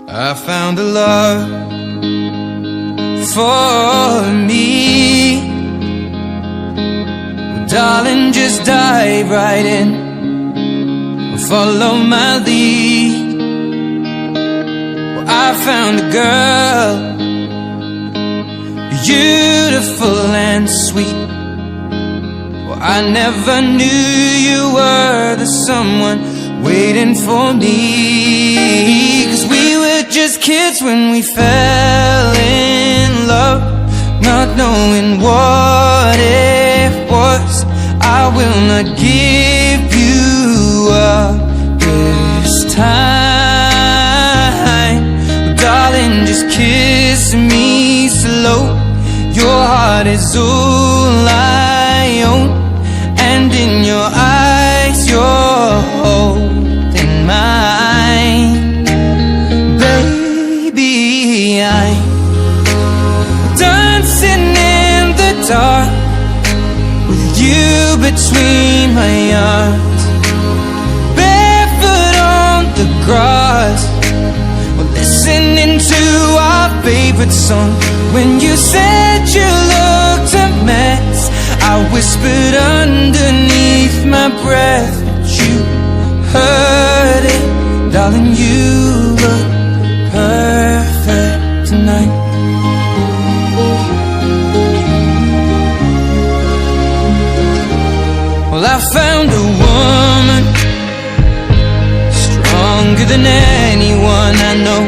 I found a love for me. Well, darling, just dive right in, follow my lead. Well, I found a girl, beautiful and sweet. Well, I never knew you were the someone waiting for me. 'Cause we were just kids when we fell in love, not knowing what it was. I will not give you up this time. But darling, just kiss me slow. Your heart is all I own, and in your eyes you're holding mine. Baby, I'm dancing in the dark with you between my arms, barefoot on the grass. We're listening to our favorite song. When you said you looked a mess, I whispered underneath my breath, but you heard it. Darling, you look perfect tonight. Well, I found a woman stronger than anyone I know.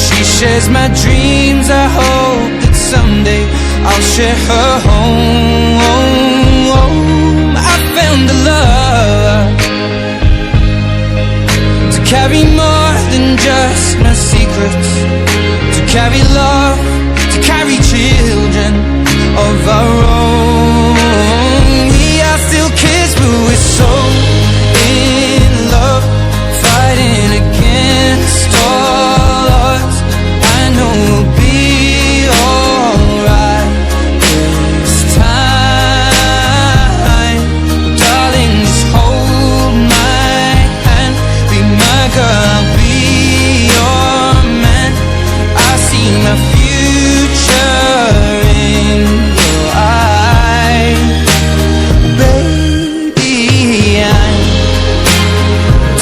She shares my dreams. I hope that someday I'll share her home. I found a love to carry more than just my secrets, to carry love, to carry children of our own. We are still kids, but we're so in love, fighting against all odds. I know we'll be alright this time. Darling, just hold my hand, be my girl, I'll be your man. I see my future in your eyes. Baby, I'm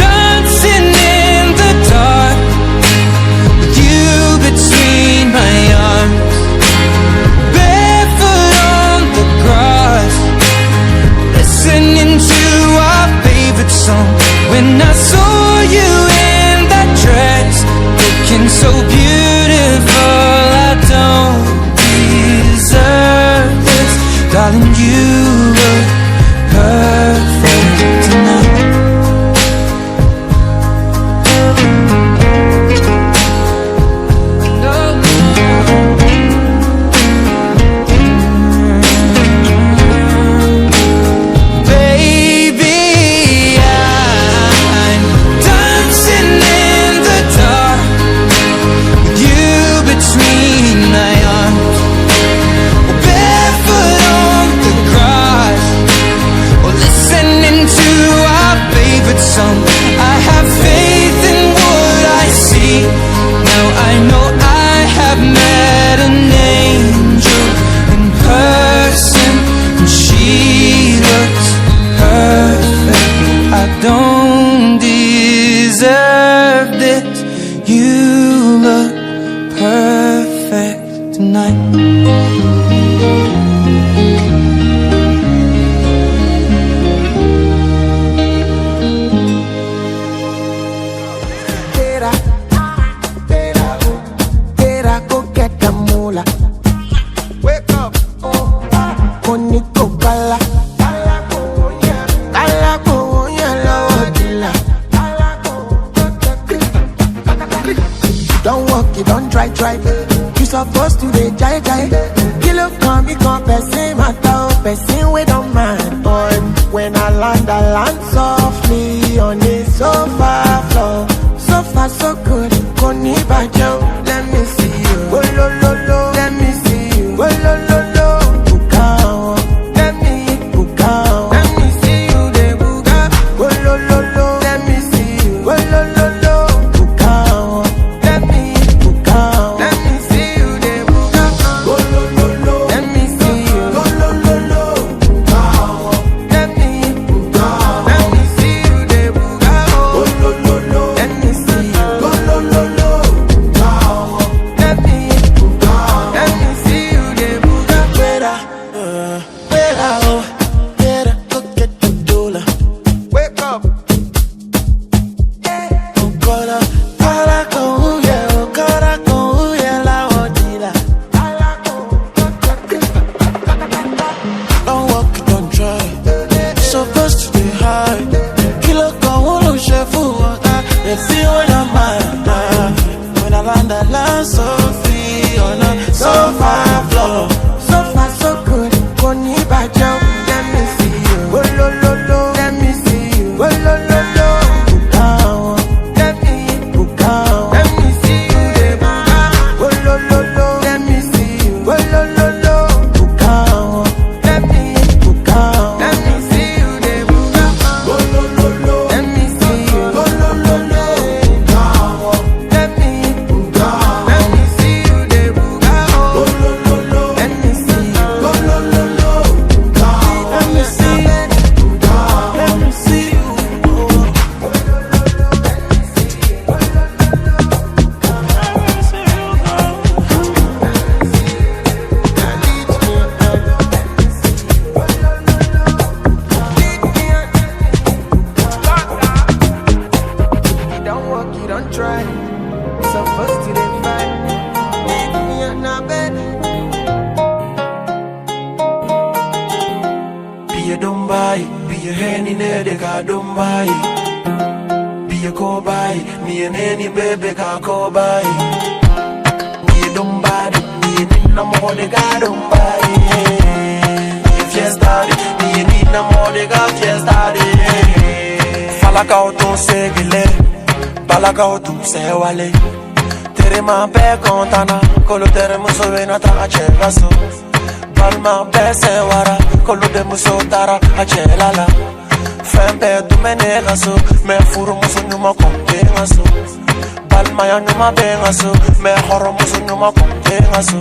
dancing in the dark with you between my arms, barefoot on the grass, listening to our favorite song. When I saw you in that dress, looking so beautiful, I don't deserve this. Darling, you look perfect tonight. Baby, I'm dancing in the dark with you between my arms, barefoot on the grass, or listening to our favorite song. I have faith in what I see. Now I know I have met an angel in person, and she looks perfect. I don't deserve this. You look perfect tonight. Tera, go get the moolah. Wake up, Koni kokala. Kala ko yellow dilla. Don't walk, you don't try. You supposed to be jai. Kilo come, you come, person matter, person we don't mind. But when I land softly on the sofa floor. So far so good, Koni bajo. Let me see you. Oh lo lo lo, let me see you. Oh lo lo lo, bukao. Let me bukao. Let me see you, de buka. Oh lo lo lo, let me see you. Oh lo lo lo, bukao. the land so free on a sofa floor. So far so good, Koni Bajo, let me see you. Oh lo lo lo, let me see you. Oh lo lo lo, Bukao, let me see you. Oh lo lo lo, let me see you. Oh lo lo lo, Bukao, let me see you. Oh lo lo lo, let me see you. Oh lo lo lo, Bukao, let me see you. Oh lo lo lo, let me see you. Oh lo lo lo, Bukao, let me see you. Let me see you. You don't work, you don't try. So first you didn't fight. Leave me on my bed. Be a Dumbai, be a henny nedeka Dumbai. Be a cobai, me and any baby ka cobai. Be a Dumbai, be a nina more de ga Dumbai. Fiesta, be a nina more de ga fiesta. Falakao ton segile, balakao tu se wale. Tere ma pe kontana, kolo tere muso venata a cevaso. Balma pe se wara, kolo de muso tara a celala. Fempe tu menegaso, me furu muso numa kontengaso. Balma ya numa bengaso, me horo muso numa kontengaso.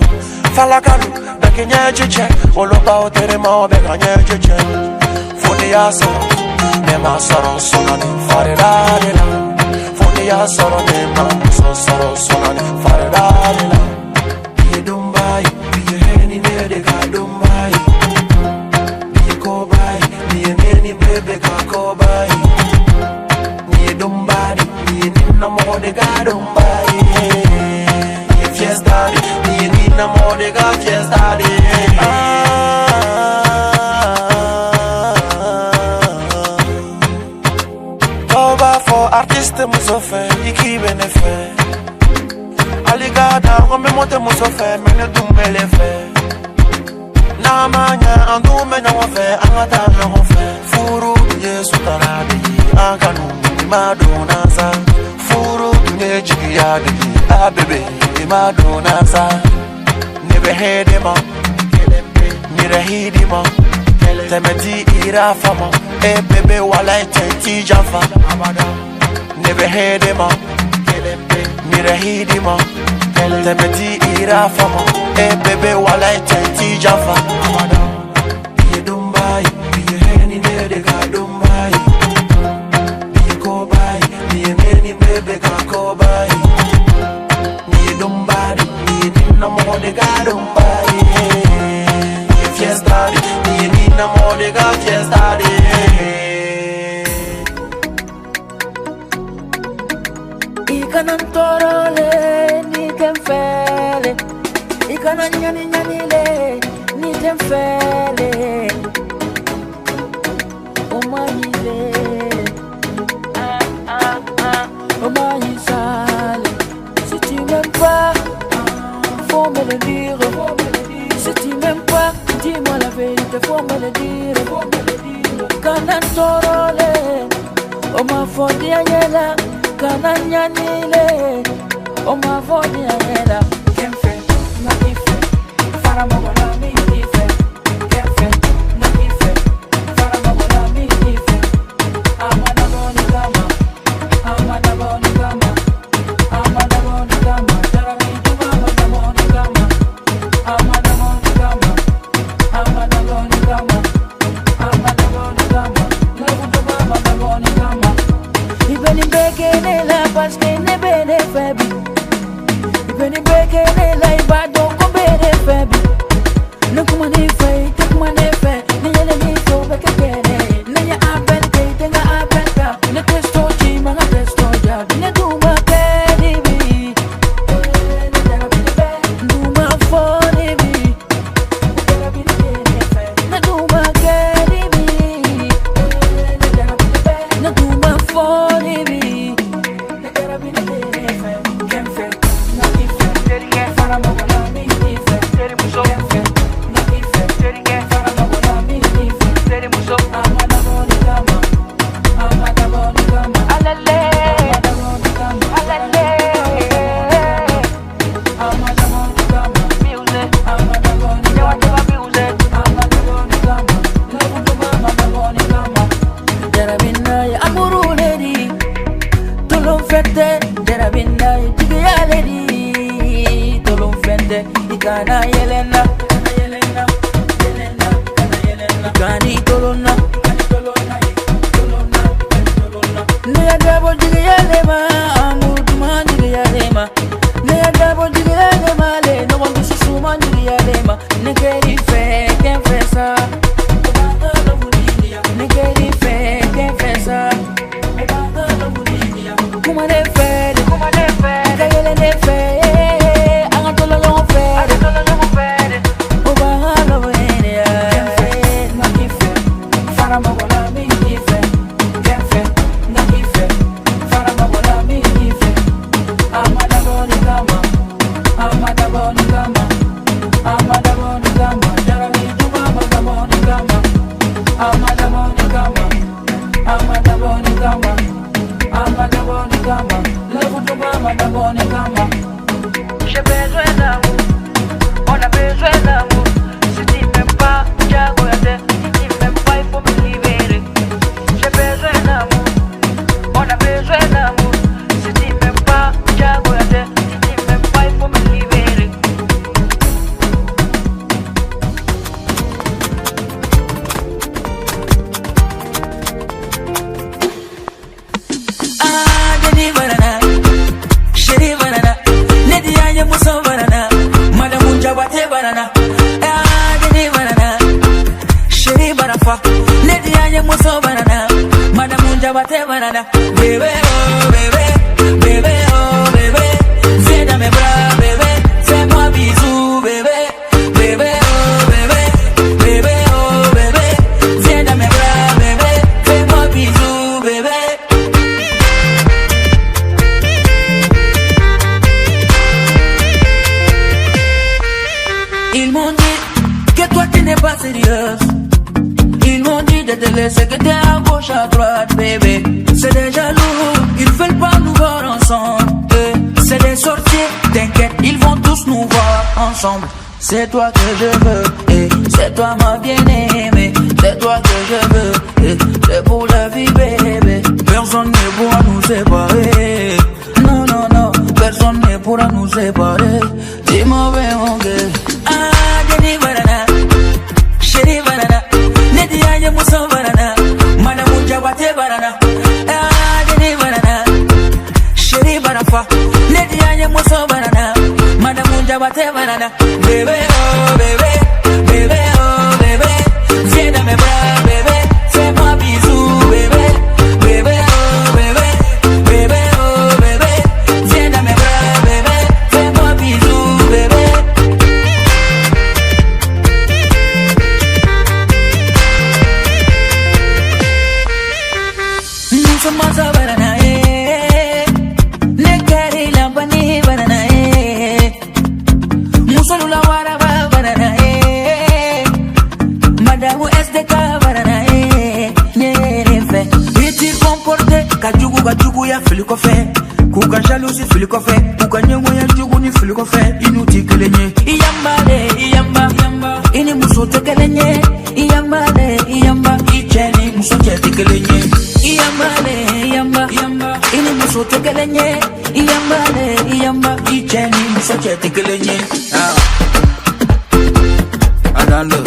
Falakalu, beke nye chiche, olopa o tere ma o beka nye chiche. Funi ya soro, ne ma soro sonani, fare radela. Funi ya soro, ne ma muso soro sonani, fare radela. Be Dumbai, be henny nedeka Dumbai. Be cobai, be neni bebe ka cobai. Be Dumbai, be nina more de ga Dumbai. Be fiesta, be nina more de ga fiesta. Toba for artiste musofe, iki benefe. Aligada, rome monte musofe, mene dumele fe. Namanya, andume na wafe, angata na wafe. Furu yesu tarabi, ankanu imadonaza. Furu dunye jigiyadi, abebe imadonaza. Nebe hedema, nire hidima. Temeti irafama, bebe wala tenti jafa. Nebe hedema, nire hidima. Temeti irafama, bebe wala tenti jafa. Be Dumbai, be henny nedeka Dumbai. Be cobai, be neni bebe ka cobai. Be Dumbai, be nina more de ga Dumbai. Fiesta, be nina more de ga fiesta. Ikanantorole ni temfele, ikananyani nyanile ni temfele. Omayile, omayisale. Si tu m'aimes pas, faut me le dire. Si tu m'aimes pas, dis-moi la vérité, faut me le dire. Ikanantorole, omafodi anyela. Kananyanile, omafodi anyela. Kemfe, na ife, faramogola mi ife. Kemfe, na ife, faramogola mi ife. Amana boni gama, amana boni gama, amana boni gama. Jarabi tuba amana boni gama, amana boni gama, amana boni gama, amana boni gama. Levu tuba amana boni gama. Ibeni bekene la paske ne bene febi. Ibeni bekene la ibado ko bene febi. Nukuma ni fe, tukuma ni fe. Ni yele ni so beke kene. Ni ya abel ke tenga abel ka. Ne testo chi manga testo ja. Ne duma kedi bi. Duma foni bi. Ne duma kedi bi. Ne duma foni bi. Kemfe, na ife. Terabinda jige yaledi tolum fende ikana yelena yelena yelena yelena kani tolona ne dabo jige yalema amuduma jige yalema ne dabo jige yalema le no one to suma jige yalema ne keri fe ken fesa ne keri fe ken fesa kuma ne fe kayele ne fe anga tolo lo fe oba halo ene ya na kife fara mabola mi kife kefe na kife fara mabola mi kife amada boni kama jarami tuba amada boni kama lève ton bras, madame, on est comme. J'ai besoin d'amour, on a besoin d'amour. Si tu m'aimes pas, j'agote. Si tu m'aimes pas, il faut me libérer. J'ai besoin d'amour, on a besoin d'amour. Si tu m'aimes pas, j'agote. Si tu m'aimes pas, il faut me libérer. Bébé, oh bébé, bébé, oh bébé, viens dans mes bras, bébé, fais-moi bisou, bébé, bébé, oh bébé, bébé, oh bébé, viens dans mes bras, bébé, fais-moi bisou, bébé. Ils m'ont dit que toi tu n'es pas sérieuse. Ils m'ont dit de te laisser, que t'es à gauche à droite, bébé. C'est des jaloux, ils veulent pas nous voir ensemble. C'est des sorciers, t'inquiète, ils vont tous nous voir ensemble. C'est toi que je veux, c'est toi ma bien-aimée. C'est toi que je veux, c'est pour la vie, bébé. Personne ne pourra nous séparer. Non, non, non, personne ne pourra nous séparer. T'es mauvais, mon gars. Ah, Denis Banana, chérie Banana. Nedi aye muso Banana, Madame Jabate Banana. Lady Anya Muso Banana, Madame Jabate Banana. Bébé, oh bébé, bébé, oh bébé, viens dans mes bras, bébé, fais-moi bisou, bébé, bébé, oh bébé, bébé, oh bébé, viens dans mes bras, bébé, fais-moi bisou, bébé. Nous sommes ensemble, Banana. Kajugu ya fili ko fe kuka jalousie fili ko fe kuka nyengo ya jugu ni fili ko fe inuti kelenye iyamba ini muso tekelenye iyamba icheni muso tekelenye iyamba ini muso tekelenye iyamba icheni muso tekelenye adalo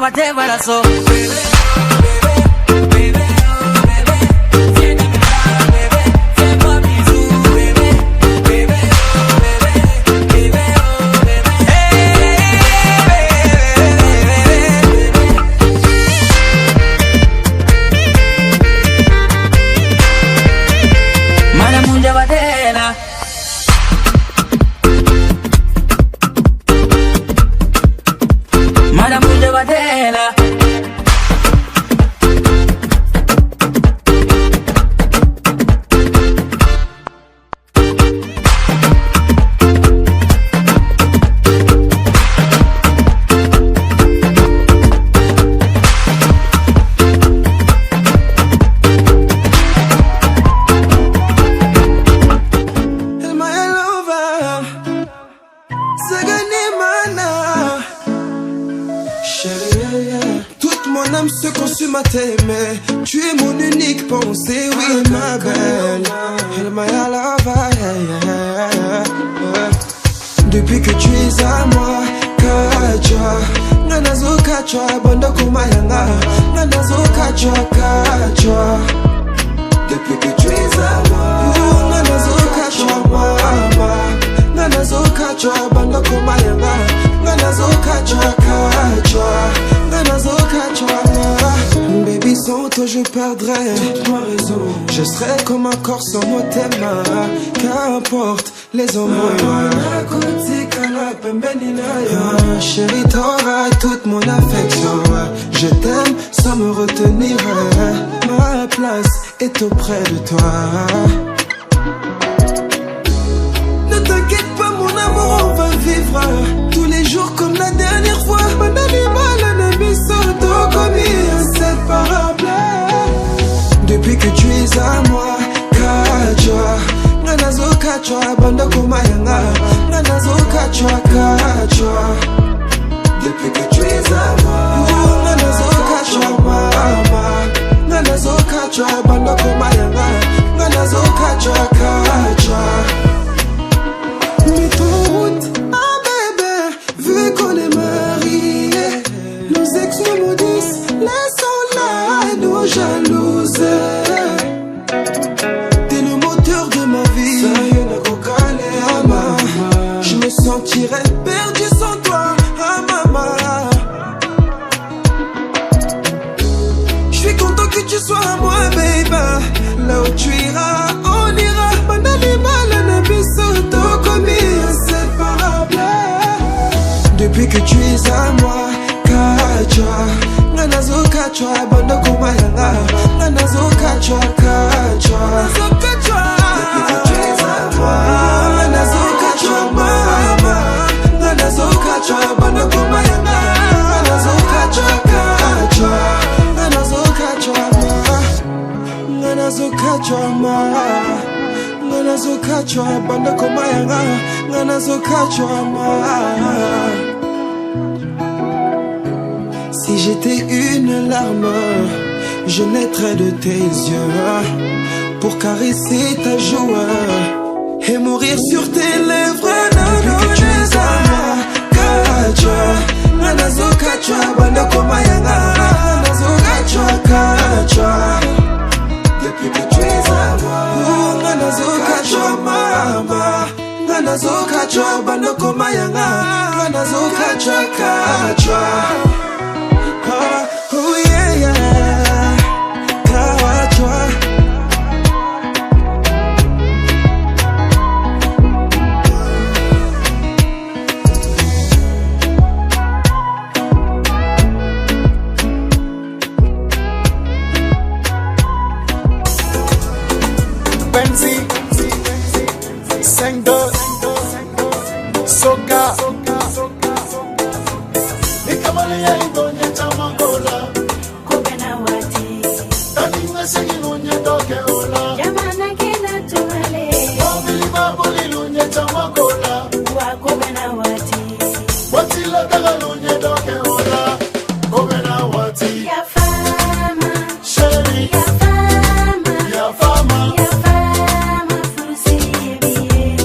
whatever I saw. Mon âme se consume à t'aimer. Tu es mon unique pensée, oui ma belle. My love, depuis que tu es à moi, Kacha, Nanazo Kacha, Banda Kumayanga, Nanazo Kacha, Kacha. Depuis que tu es à moi, Nanazo Kacha, Mama, Nanazo Kacha, Banda Kumayanga, Nanazo Kacha, Kacha, Nanazo Kacha. Baby, sans toi je perdrais toute ma raison. Je serais comme un corps sans mot thème. Qu'importe les hommes. Chérie, t'auras toute mon affection. Je t'aime sans me retenir. Ma place est auprès de toi. Ne t'inquiète pas mon amour, on va vivre tous les jours comme la dernière fois. Depuis que tu es à moi, Kacha, Nanazo Kacha, Banda Kumayanga, Nanazo Kacha, Kacha. Depuis que tu es à moi, Nanazo Kacha, Mama, Nanazo Kacha, Banda Kumayanga, Nanazo Kacha, Kacha. Mets ton route, ah bébé, vu qu'on est mariés, nos ex nous maudissent, laissons-la nous jalouses. T'es le moteur de ma vie, je me sentirais perdu sans toi, ah maman. Je suis content que tu sois à moi, baby. Là où tu iras, on ira. Depuis que tu es à moi, Kacha, Nanazo Kacha, Banda Kumayanga, Nanazo Kacha, Kacha. Depuis que tu es à moi, Nanazo Kacha, Mama, Nanazo Kacha, Banda Kumayanga, Nanazo Kacha, Kacha, Nanazo Kacha, Nanazo Kacha, Mama, Nanazo Kacha, Banda Kumayanga, Nanazo Kacha, Mama. Si j'étais une larme, je naîtrais de tes yeux pour caresser ta joue et mourir sur tes lèvres. Depuis que tu es à moi, Kacha, Nanazo Kacha, Banda Kumayanga, Nanazo Kacha, Kacha. Depuis que tu es à moi, Nanazo Kacha, Mama, Nanazo Kacha, Banda Kumayanga, Nanazo Kacha, Kacha. Oh yeah, yeah, Kacha. Benzi, Sengdo, Soka. Ikamalia indonye chamagola, Kobena wati, taninga singinunye toke ola. jamana kena tuwale, Wabili babuli lunye chamagola, wa kobena wati, watila tagalunye toke ola. Kobena wati, ya fama, sheri, ya fama, ya fama. ya fama, fusi ebiye,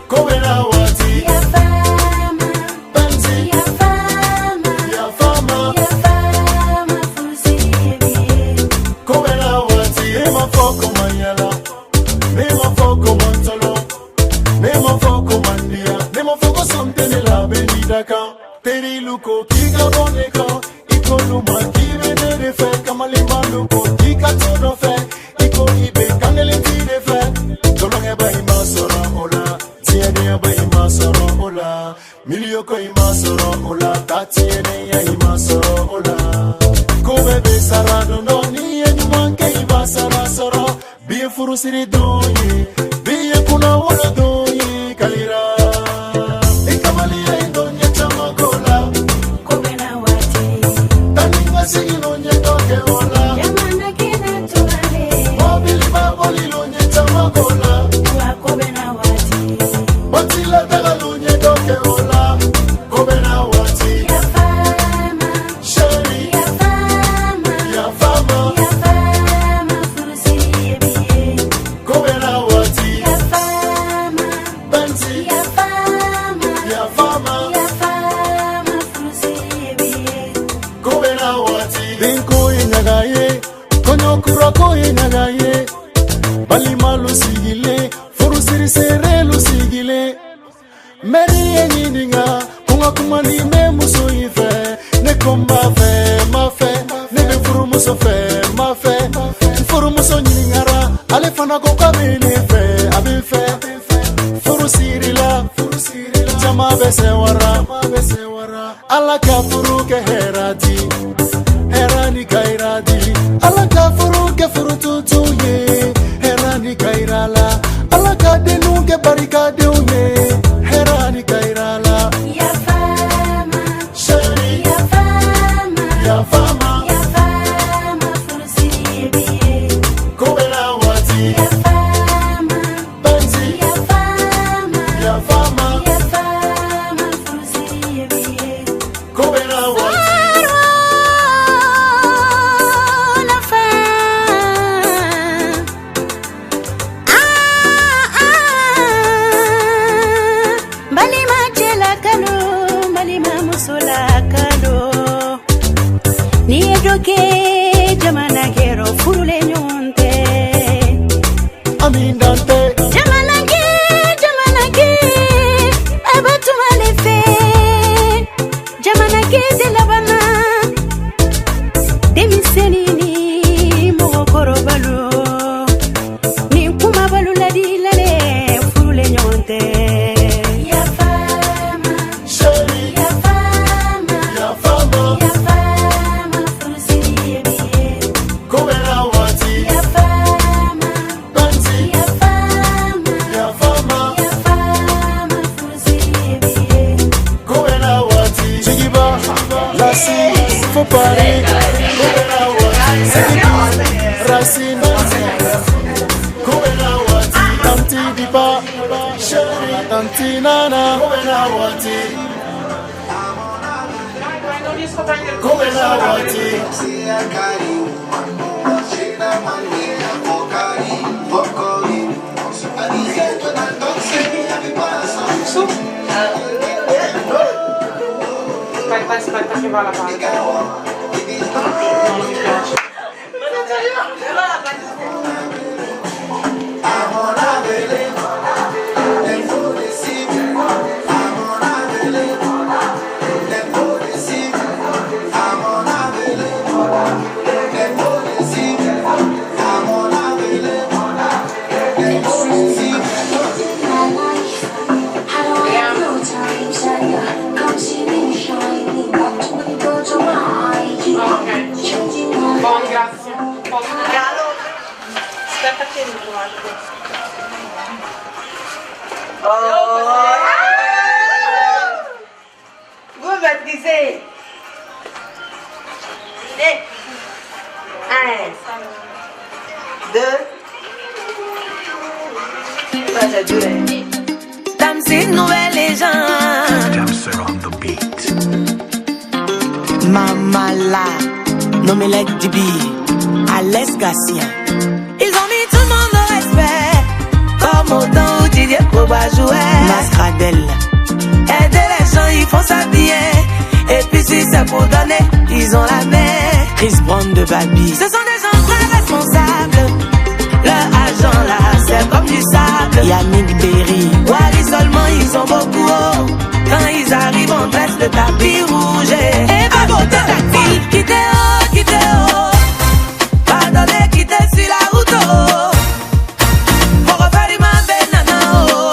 Kobena wati, ya fama, Benzi, ya fama, ya fama. ya fama, fusi ebiye, Kobena wati, ema foko manyala, ema foko mantolo, ema foko mandia, ema foko somtene la benidaka. Teri luko kiga boneka, iko luma kibe de fe, kamalimba luko kika todo fe, iko ibe kangele tide fe. Tolonge ba imasora ola, tiene ba imasora ola, milioko imasora ola, tatiene ya imasora ola. Kobe be sarado no ni enyumanke ibasara soro, biye furu siri doye, biye kuna wolo doye kalira. Ikamalia indonye chamagola, kobena wati, taninga singinonye toke ola. jamana kena tuwale, Wabili baboli lunye chamagola, wa kobena wati, watila tagalunye toke ola. Kobena wati, ya fama, sheri, ya fama, Binko inyagaye, konyo kurako inyagaye. Balima lusigile, furusiri sere lusigile. Meri enyininga, kunga kumani me muso ife. Ne komba fe, ma fe, ne be furu muso fe, ma fe. Furu muso nyiningara, ale fana koka bene fe, abe fe. Furu sirila, jama bese wara. Ala ka furu ke herati, herani kairati. Ala ka furu ke furu tutu ye, herani kairala. Ala ka denu ke barikade ye, herani kairala. Ya fama, Shari, ya fama, ya fama, ya fama, furusiri. kobela wati, Ya fama, banzi, ya fama, ya fama, ya fama, furusiri. kobela wati. La femme. Balima chela kalo, balima musula kalo. Ni edoke jamana kero furule nyonte. Amindante, Jamana ke, abatu malefe. Jamana ke de labana. Demisenini mokoro balu. Ni kuma balu ladi lale furule nyonte. Ya fama, Shari, ya fama, ya fama, ya fama, furusiri. kobela wati, Ya fama, banzi, ya fama, ya fama, ya fama, furusiri. kobela wati. Chigiba, lasi, faut parler, kobela wati. Racine, kobela wati. Tanti dipa, shari, tanti nana, kobela wati. Kobela wati. Aspetta che va la parte. Non mi piace. Buon, grazie. Aspetta che mi guardo. Vous maîtrisez. 1, 2, pas de durée. Damsel nouvelle légende. Damser on the beat. Mamala, Nomelec Dibi, Alès Gatien. Ils ont mis tout le monde au respect. Comme au temps où Didier Boba jouait. Mascradel, Aider les gens, ils font s'habiller. Et puis si c'est pour donner, ils ont la main. Chris Brown de Babi. Ce sont des gens très responsables. Leur argent là, c'est comme du sable. Yannick Berry, Wally seulement, ils sont beaucoup haut. Quand ils arrivent, on dresse le tapis rouge. Et va voter tactile. Quittez haut, quittez haut. Pardonnez, quittez sur la route haut. Pour refaire du banana haut.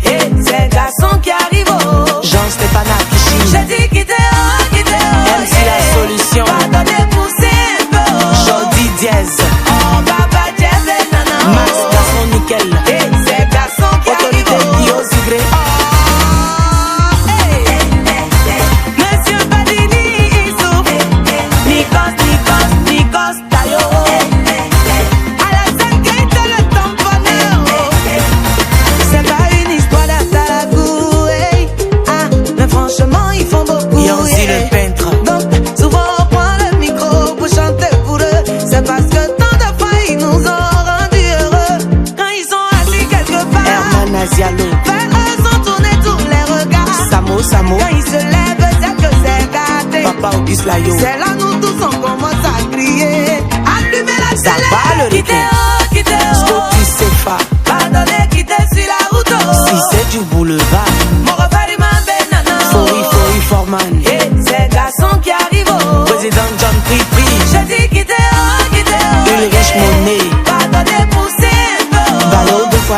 Et ces garçons qui arrivent haut. Jean-Stéphane Akichi, J'ai dit quittez haut, quittez haut. MC La Solution, Pardonnez, poussez un peu haut. Jordi Diaz, Oh, Baba Jeff et Nana Max haut. Garçon Nickel, Et ces garçons qui Autorité arrivent haut. Guillaume Sigré, Monsieur Badé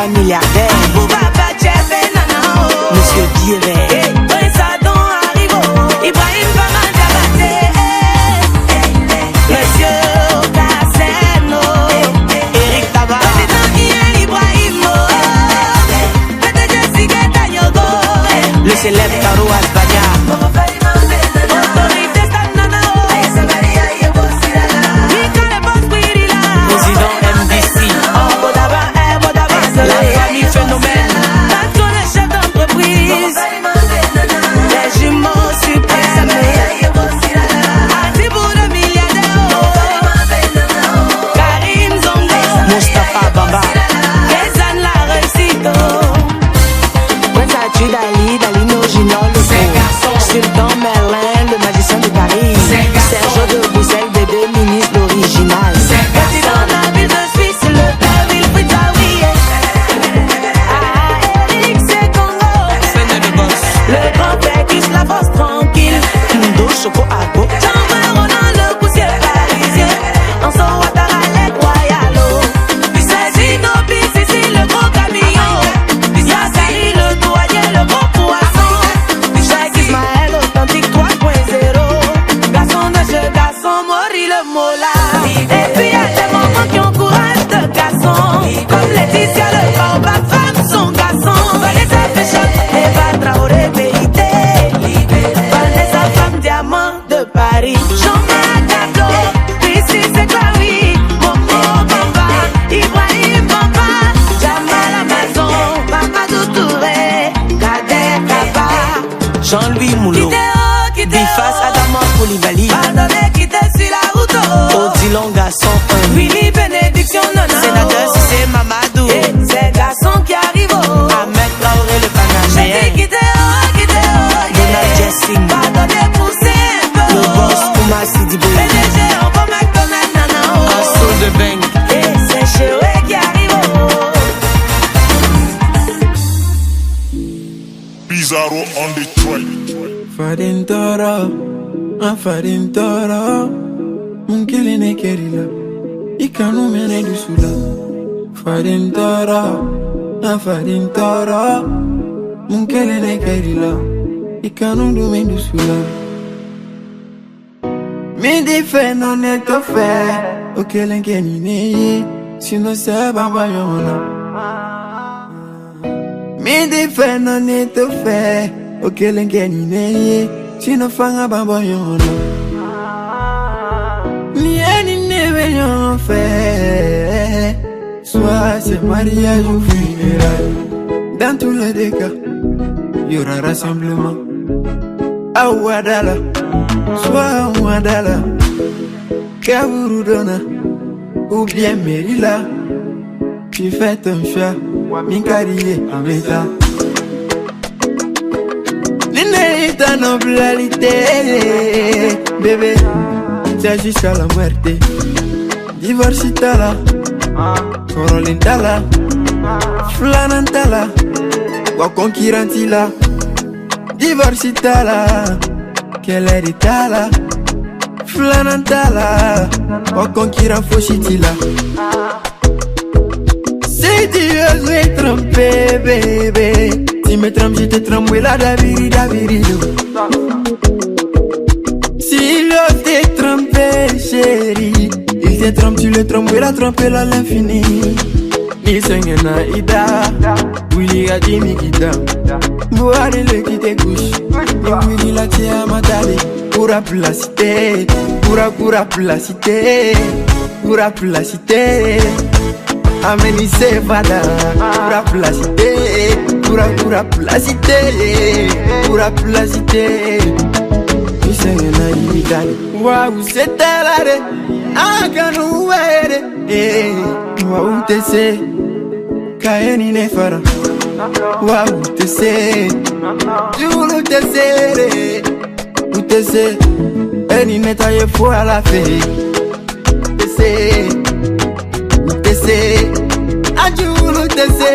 Papa milliardaire, Papa chef et nana, Monsieur Direct, Prince Adam Haribo, Ibrahim Pama Diabaté, Monsieur Casseno, Eric Tabar, Président Ian Ibrahimo, PDG Sigeta Nyogo, le célèbre Caro Asbania, Autorité Stanana, Président MDC, la famille phénomène, patron et chef d'entreprise, les jumeaux suprêmes, Adibou le milliardaire, Karim Zongo, Mustapha Bamba, Kézan la réussite, Prince Atu Dalino Junior le Sultan Merlin, le magicien de Paris, Sergio de Bruxelles, bébé ministre l'original, président Nabil de Suisse, le père Wilfried Zawi, Eric Sekongo, le grand père Chris la force tranquille, Kindo Choco Abo, Jean-Marie Ronan le poussière parisien, Anson Ouattara les royalo, Zazino Bissisi le gros camion, Yassari le douanier le gros poisson, Jacques Ismaël authentique 3.0, garçon de jeu, garçon Mori le mola, et puis y'a des moments qui encouragent de garçons, comme Laetitia le baobab, femme son garçon, Vanessa Péchotte, Eva Traoré BIT, Vanessa femme diamant de Paris, Jean-Marc Tableau, ici c'est Clary, Momo Bamba, Ibrahim Bamba, Jamal Amazon, Mamadou Touré, Kader Kaba, Jean-Louis Moulot, Bifas Adama Koulibaly, pardonnez quitter sur la route, Odilon garçon, Willy Bénédiction Nona, sénateur c'est Mamadou, c'est garçon qui arrive, Ahmed Traoré le Panamien, j'ai dit quitter, Donald Jessing, pardonnez pousser un peu, le boss Ouma Sidibé, PDG Envo McDonald Nana, Asso de Bank, et c'est Chéoué qui arrive, Bizarro on the track. Fadin toro, fadin toro, munkele ne kerila, ikanu mene dusula. Fadin toro, munkele ne kerila, ikanu du mene dusula. Midi fe non ne to fe, okele nkeni ne, sino se baba yona. Midi fe non ne to fe. Okele ngeni neye, chino fanga babo yono. Nieni neve yon fait. Soit c'est mariage ou funérailles. Dans tous les cas, y aura rassemblement. À Ouadala, soit à Ouadala, Kaburudona, ou bien Merila. Tu fais ton choix, Minkariye en l'état. Ta nobilité, bébé, c'est jusqu'à la muerte. Divorcitala, corolintala, flanantala, wakonkirantila. Divorcitala, quelle heritala, flanantala, wakonkiranfoshitila. Si tu veux tromper, bébé. Si me trompe, je te trompe, oui, la daviri. Si l'autre t'est trompé, chérie, il te trompe, tu le trompes, oui, la trompe, à l'infini. Ni sengena ida, oui, a dit Mikita. Boire le qui te couche, ni oui, la tia matale. Pura placité, pura placité, pura placité. Ameni se vada, pura placité, pura placité, pura placité. Mi sengena ibidali, waou c'est talare, akanu were, waou te se, kaeni ne fara, waou te se, julu te se, eni neta ye fo à la fée, te se. Ajulu tese,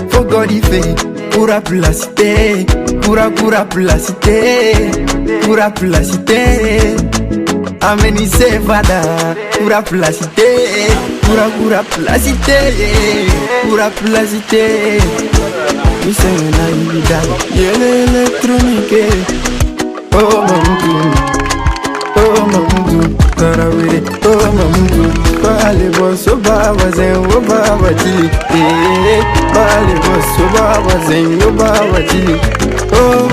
faut godifer, pura placité, pura placité, pura placité. Ameni Sevada, pura placité, pura placité, pura placité. Mi sengena ibida, yele électronique. Oh Mamoudou, Karawere, oh Mamoudou. Bale boss, oh Baba Zen, oh Baba Jili. Bale boss, oh Baba Zen, oh Baba Jili. Oh.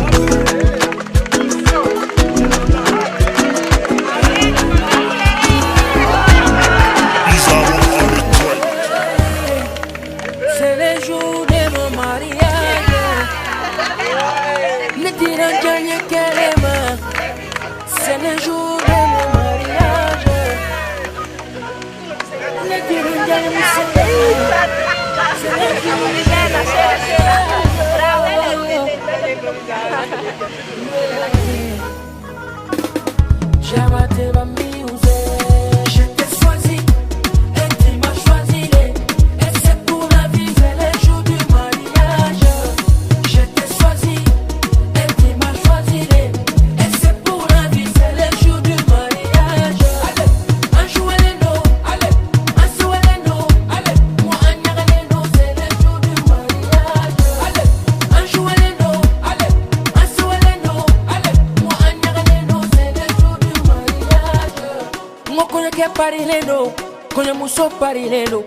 Parileno, konya muso parileno,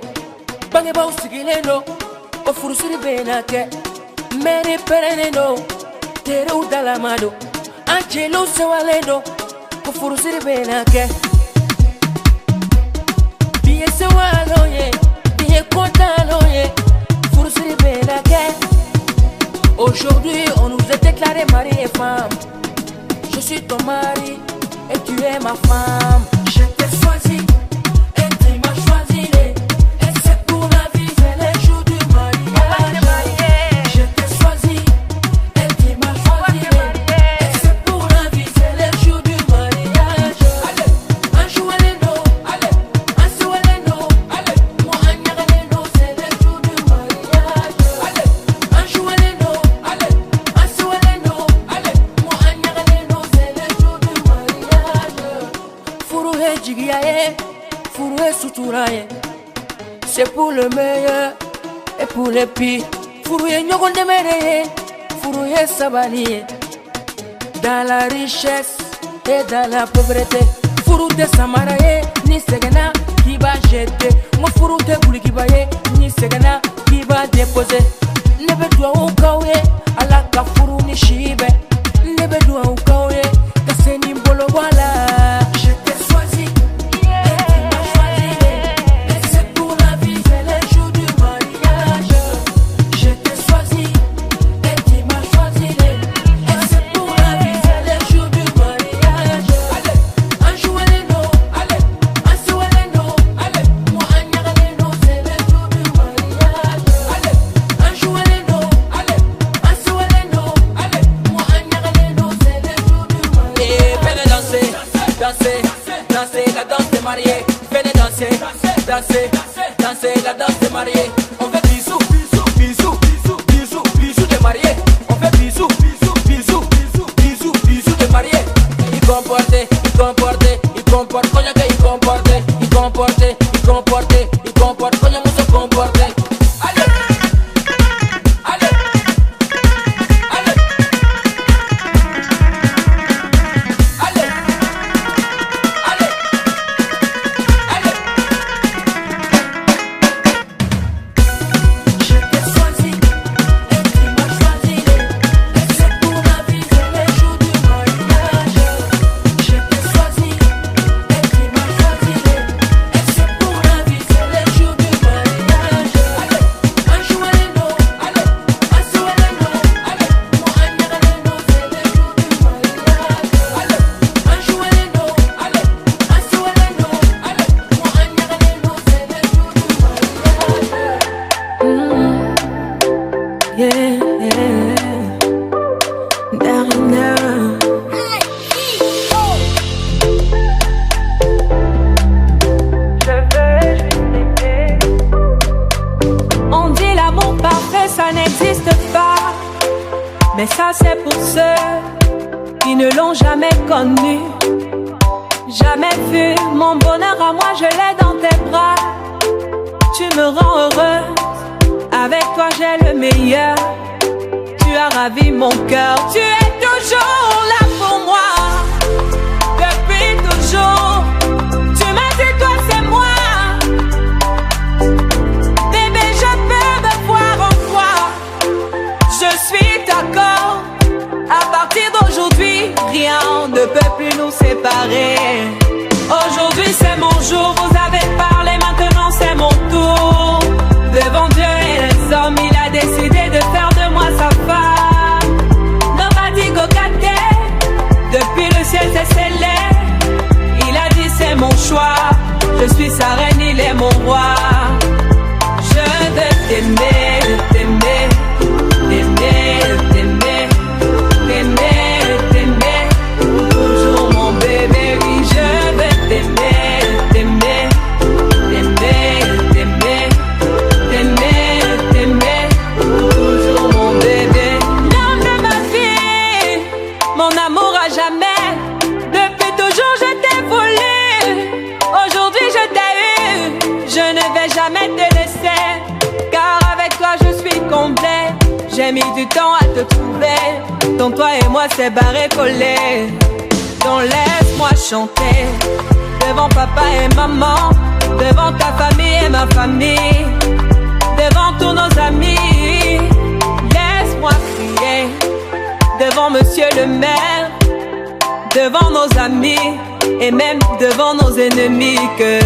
bange ba usigileno, o furusuri benake, mere pereneno, tere udalamado, angelo sewaleno, o furusuri benake. Biye sewaloye, biye kontaloye, furusuri benake. Aujourd'hui, on nous a déclaré mari et femme. Je suis ton mari et tu es ma femme. Je t'ai choisi et tu m'as choisi. Et c'est pour la vie, c'est les jours du mariage. Je t'ai choisi et tu m'as choisi. Et c'est pour la vie, c'est les jours du mariage. Allez, un joualeno, allez, un soualeno, allez, moi un yagaleno, c'est les jours du mariage. Allez, un joualeno, allez, un soualeno, allez, moi un yagaleno, c'est les jours du mariage. Furu he jigiaye, furu he suturaye. C'est pour le meilleur et pour le pire. Furu he nyogonde mereye, furu he sabaliye. Dans la richesse et dans la pauvreté. Furu te samaraye, ni segena qui va jeter. Mo furu te buli qui va ye, ni segena qui va déposer. Nebe dua ukawe, ala ka furu ni shibe. Nebe dua ukawe, kaseni mbolo wala. Je t'ai choisi, et tu m'as choisi. Et c'est pour la vie, c'est les jours du mariage. Je t'ai choisi, et tu m'as choisi. Et c'est pour la vie, c'est les jours du mariage. Allez, un joualeno, allez, un soualeno, allez, moi un yagaleno, c'est les jours du mariage. Allez, un joualeno, allez, un soualeno, allez, moi un yagaleno, c'est les jours du mariage. Et venez danser, danser, danser la danse des mariés. Venez danser, danser, danser la danse des mariés. On fait bisous, bisous, bisous, bisous, bisous, bisous des mariés. On fait bisous, bisous, bisous, bisous, bisous, bisous des mariés. Il comporte, il comporte, il comporte, coña que il comporte, il comporte, il comporte, il comporte, coña mucho comporte. Allez, allez, allez, allez, allez, allez. Je t'ai choisi et tu m'as choisi. Et c'est pour la vie, c'est les jours du mariage. Je t'ai choisi et tu m'as choisi. Et c'est pour la vie, c'est les jours du mariage. Allez, un joualeno, allez, un soualeno, allez, moi un yagaleno, c'est les jours du mariage. Allez, un joualeno, allez, un soualeno, allez, moi un yagaleno, c'est les jours du mariage. Yeah, Darina. On dit l'amour parfait, ça n'existe pas. Mais ça, c'est pour ceux qui ne l'ont jamais connu. jamais vu mon bonheur à moi, je l'ai dans tes bras. Tu me rends heureuse, avec toi j'ai le meilleur. Tu as ravi mon cœur, tu es toujours là pour moi. Depuis toujours, tu m'as dit toi c'est moi. Bébé, je peux me voir en toi. Je suis d'accord, à partir d'aujourd'hui, rien ne peut plus nous séparer. Aujourd'hui c'est mon jour, vous avez parlé, maintenant c'est mon tour. Devant Dieu et les hommes, il a décidé de faire de moi sa femme. Nobody go get there. Depuis le ciel c'est scellé. Il a dit c'est mon choix. Je suis sa reine, il est mon roi. Je veux t'aimer, t'aimer, t'aimer, t'aimer, t'aimer, t'aimer. Toujours mon bébé, oui, je veux t'aimer, t'aimer, t'aimer, t'aimer, t'aimer, t'aimer. Toujours mon bébé, l'homme de ma vie, mon amour à jamais. Depuis toujours je t'ai voulu, aujourd'hui je t'ai eu. Je ne vais jamais te laisser, car avec toi je suis complet. J'ai mis du temps à te trouver, donc toi et moi c'est barré collé. Donc laisse-moi chanter, devant papa et maman, devant ta famille et ma famille, devant tous nos amis. Laisse-moi crier, devant monsieur le maire, devant nos amis et même devant nos ennemis que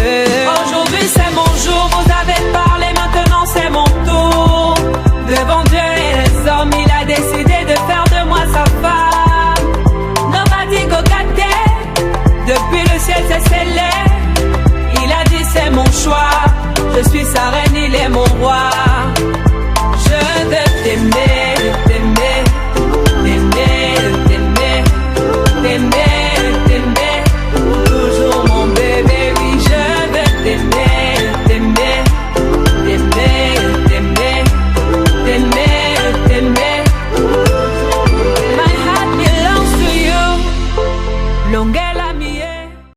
aujourd'hui c'est mon jour, vous avez parlé, maintenant c'est mon tour. Devant